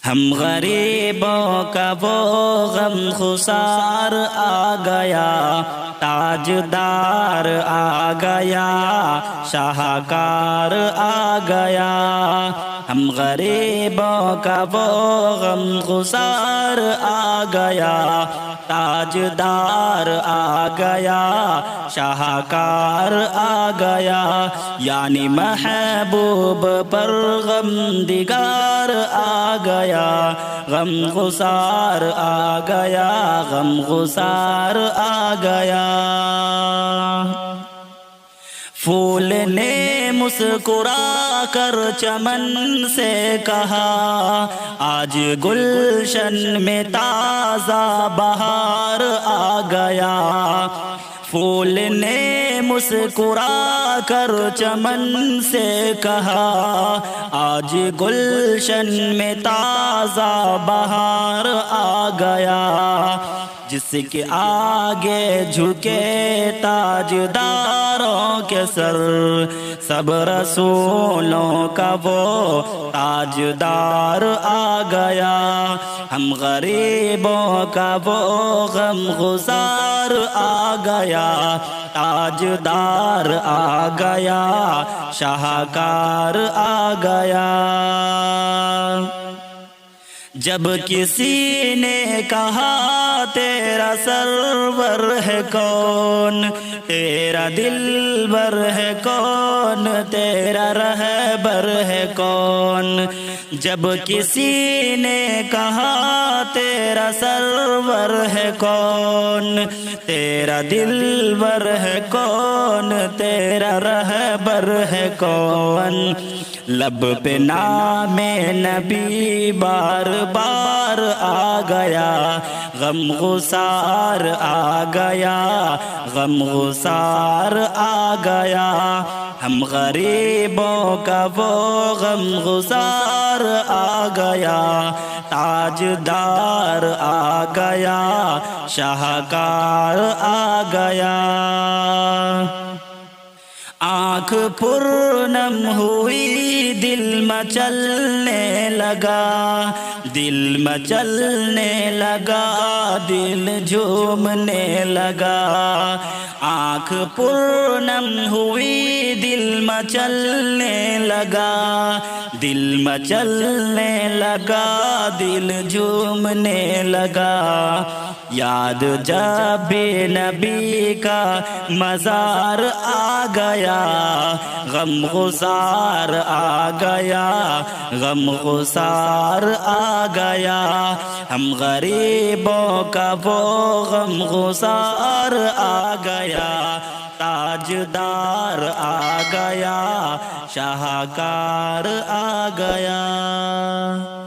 ہم غریبوں کا وہ غم خسار آ گیا، تاجدار آ گیا، شاہکار آ گیا۔ ہم غریبوں کا وہ غم خسار آ گیا، تاجدار آ گیا، شاہکار آ گیا۔ یعنی محبوب پر غم دگار آ گیا، غم غسار آ گیا، غم غسار آ گیا۔ پھول نے مسکرا کر چمن سے کہا، آج گلشن میں تازہ بہار آ گیا۔ پھول نے مسکرا کر چمن سے کہا، آج گلشن میں تازہ بہار آ گیا۔ جس کے آگے جھکے تاجداروں کے سر، سب رسولوں کا وہ تاجدار آ گیا۔ ہم غریبوں کا وہ غم گزار آ گیا، تاجدار آ گیا، شاہکار آ گیا۔ جب کسی نے کہا تیرا سرور ہے کون، تیرا دلبر ہے کون، تیرا رہبر ہے کون، جب کسی نے کہا تیرا سرور ہے کون، تیرا دلبر ہے کون، تیرا رہبر ہے کون، لب پہ نام نبی بار بار آ گیا، غم غسار آ گیا، غم غسار آ گیا۔ ہم غریبوں کا وہ غم غسار آ گیا، تاجدار آ گیا، شاہکار آ گیا۔ آنکھ پرنم ہوئی دل مچلنے لگا، دل مچلنے لگا، دل جھومنے لگا۔ آنکھ پرنم ہوئی دل مچلنے لگا، دل مچلنے لگا، دل جھومنے لگا۔ یاد جب بھی نبی کا مزار آ گیا، غم غسار آ گیا، غم غسار آ گیا۔ ہم غریبوں کا وہ غم غسار آ گیا، تاجدار آ گیا، شاہکار آ گیا۔